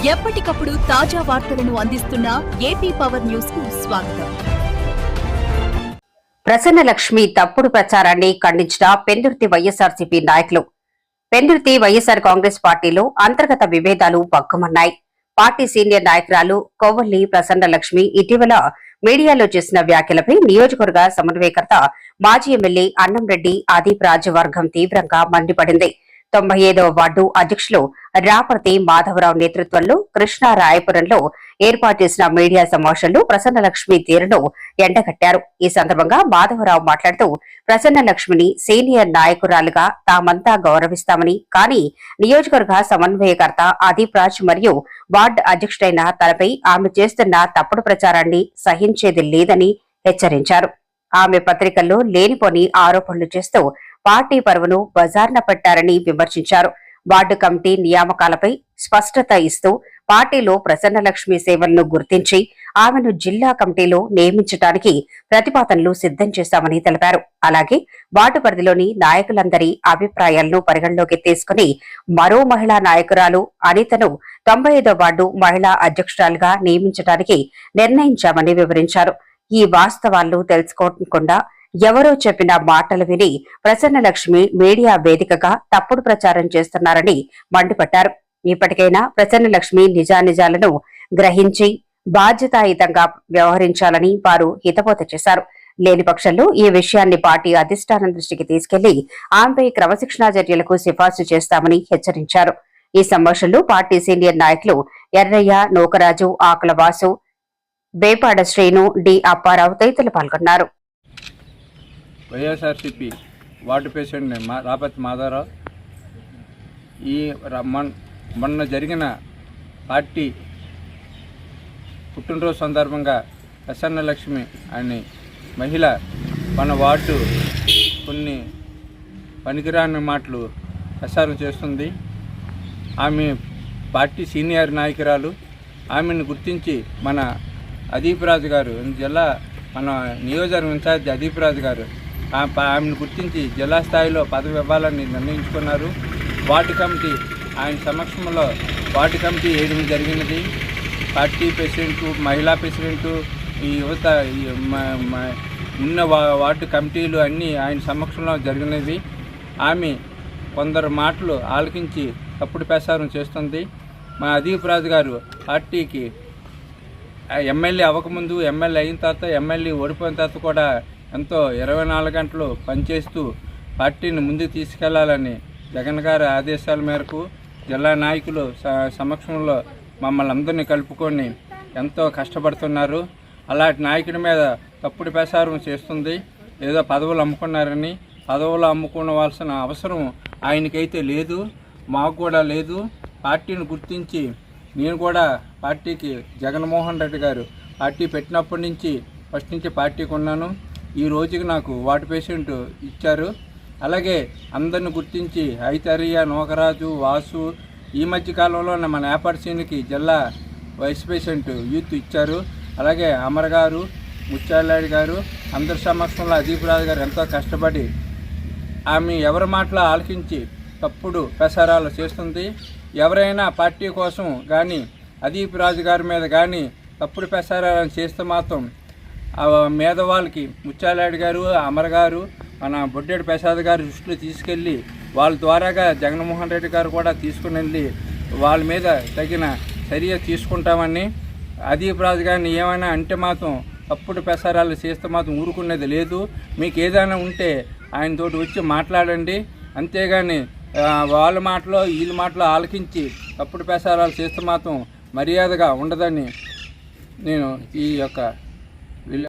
ఎప్పటికప్పుడు తాజా వార్తలను అందిస్తున్న ఏపీ పవర్ న్యూస్ కు స్వాగతం. ప్రసన్నలక్ష్మి తప్పుడు ప్రచారాన్ని ఖండించిన పెందుర్తి వైఎస్ఆర్సీపీ నాయకులు. పెందుర్తి వైఎస్ఆర్ కాంగ్రెస్ పార్టీలో అంతర్గత విభేదాలు పక్కుమన్నాయి. పార్టీ సీనియర్ నాయకురాలు కొవ్వొల్లి ప్రసన్నలక్ష్మి ఇటీవల మీడియాలో చేసిన వ్యాఖ్యలపై నియోజకవర్గ సమన్వయకర్త మాజీ ఎమ్మెల్యే అన్నంరెడ్డి అదీప్ రాజ్ వర్గం తీవ్రంగా మండిపడింది. 95వ వార్డు అధ్యక్షులు రాపర్తి మాధవరావు నేతృత్వంలో కృష్ణారాయపురంలో ఏర్పాటు చేసిన మీడియా సమావేశంలో ప్రసన్నలక్ష్మి తీరును ఎండగట్టారు. ఈ సందర్భంగా మాధవరావు మాట్లాడుతూ ప్రసన్నలక్ష్మిని సీనియర్ నాయకురాలుగా తామంతా గౌరవిస్తామని, కానీ నియోజకవర్గ సమన్వయకర్త అదీప్ రాజ్ మరియు వార్డు అధ్యక్షుడైన తనపై ఆమె చేస్తున్న తప్పుడు ప్రచారాన్ని సహించేది లేదని హెచ్చరించారు. ఆమె పత్రికల్లో లేనిపోని ఆరోపణలు చేస్తూ పార్టీ పరువును బజార్న పెట్టారని విమర్శించారు. వార్డు కమిటీ నియామకాలపై స్పష్టత ఇస్తూ పార్టీలో ప్రసన్నలక్ష్మి సేవలను గుర్తించి ఆమెను జిల్లా కమిటీలో నియమించడానికి ప్రతిపాదనలు సిద్ధం చేశామని తెలిపారు. అలాగే వార్డు పరిధిలోని నాయకులందరి అభిప్రాయాలను పరిగణలోకి తీసుకుని మరో మహిళా నాయకురాలు అనితను 95వ వార్డు మహిళా అధ్యక్షురాలుగా నియమించడానికి నిర్ణయించామని వివరించారు. ఈ వాస్తవాలను తెలుసుకోకుండా ఎవరో చెప్పిన మాటలు విని ప్రసన్నలక్ష్మి మీడియా వేదికగా తప్పుడు ప్రచారం చేస్తున్నారని మండిపడ్డారు. ఇప్పటికైనా ప్రసన్నలక్ష్మి నిజానిజాలను గ్రహించి బాధ్యతాయుతంగా వ్యవహరించాలని వారు హితబోధ చేశారు. లేని పక్షంలో ఈ విషయాన్ని పార్టీ అధిష్టానం దృష్టికి తీసుకెళ్లి ఆమెపై క్రమశిక్షణా చర్యలకు సిఫార్సు చేస్తామని హెచ్చరించారు. ఈ సమావేశంలో పార్టీ సీనియర్ నాయకులు ఎర్రయ్య, నూకరాజు, ఆకుల వాసు, వేపాడ శ్రీను, డి అప్పారావు తదితరులు పాల్గొన్నారు. వైఎస్ఆర్సీపీ వార్డు ప్రెసిడెంట్ రాపర్తి మాధవరావు ఈ మొన్న జరిగిన పార్టీ పుట్టినరోజు సందర్భంగా ప్రసన్నలక్ష్మి అనే మహిళ మన వార్డు కొన్ని పనికిరాని మాటలు ప్రసారం చేస్తుంది. ఆమె పార్టీ సీనియర్ నాయకురాలు. ఆమెను గుర్తించి మన అదీప్ రాజ్ గారు, జిల్లా మన నియోజకవర్గం ఇన్ఛార్జి అదీప్ రాజ్ గారు ఆమెను గుర్తించి జిల్లా స్థాయిలో పదవి ఇవ్వాలని నిర్ణయించుకున్నారు. వార్డు కమిటీ ఆయన సమక్షంలో వార్డు కమిటీ వేయడం జరిగినది. పార్టీ ప్రెసిడెంటు, మహిళా ప్రెసిడెంటు, ఈ యువత ఉన్న వార్డు కమిటీలు అన్నీ ఆయన సమక్షంలో జరిగినవి. ఆమె కొందరు మాటలు ఆలకించి తప్పుడు ప్రచారం చేస్తుంది. మా అదీప్ రాజ్ గారు పార్టీకి ఎమ్మెల్యే అవ్వకముందు, ఎమ్మెల్యే అయిన తర్వాత, ఎమ్మెల్యే ఓడిపోయిన తర్వాత కూడా ఎంతో 24 గంటలు పనిచేస్తూ పార్టీని ముందుకు తీసుకెళ్లాలని జగన్ గారి ఆదేశాల మేరకు జిల్లా నాయకులు సమక్షంలో మమ్మల్ని అందరినీ కలుపుకొని ఎంతో కష్టపడుతున్నారు. అలాంటి నాయకుడి మీద తప్పుడు ప్రచారం చేస్తుంది. ఏదో పదవులు అమ్ముకున్నారని. పదవులు అమ్ముకోవాల్సిన అవసరం ఆయనకైతే లేదు, మాకు కూడా లేదు. పార్టీని గుర్తించి నేను కూడా పార్టీకి జగన్మోహన్ రెడ్డి గారు పార్టీ పెట్టినప్పటి నుంచి ఫస్ట్ నుంచి పార్టీకి ఉన్నాను. ఈ రోజుకి నాకు వార్డు ప్రెసిడెంట్ ఇచ్చారు. అలాగే అందరిని గుర్తించి ఐతరియా, నోకరాజు, వాసు, ఈ మధ్యకాలంలో మన ఏపర్సీనికి జిల్లా వైస్ ప్రెసిడెంట్ యూత్ ఇచ్చారు. అలాగే అమర్ గారు, ముత్యాలాడి గారు, అందరి సమక్షంలో అదీప్ రాజ్ గారు ఎంతో కష్టపడి ఆమె ఎవరి మాటలు ఆలకించి తప్పుడు ప్రసారాలు చేస్తుంది. ఎవరైనా పార్టీ కోసం కానీ అదీప్ రాజు గారి మీద కానీ తప్పుడు ప్రసారాలను చేస్తే మాత్రం మేధవాళ్ళకి ముత్యాలాడి గారు, అమర్ గారు, మన బొడ్డేడు ప్రసాద్ గారు దృష్టిలో తీసుకెళ్ళి వాళ్ళ ద్వారాగా జగన్మోహన్ రెడ్డి గారు కూడా తీసుకుని వెళ్ళి వాళ్ళ మీద తగిన చర్య తీసుకుంటామని, అదీప్ రాజు గారిని ఏమైనా అంటే మాత్రం తప్పుడు ప్రసారాలు చేస్తే మాత్రం ఊరుకునేది లేదు. మీకు ఏదైనా ఉంటే ఆయనతోటి వచ్చి మాట్లాడండి. అంతేగాని వాళ్ళ మాటలో వీళ్ళ మాటలో ఆలకించి తప్పుడు ప్రసారాలు చేస్తే మాత్రం మర్యాదగా ఉండదని నేను ఈ యొక్క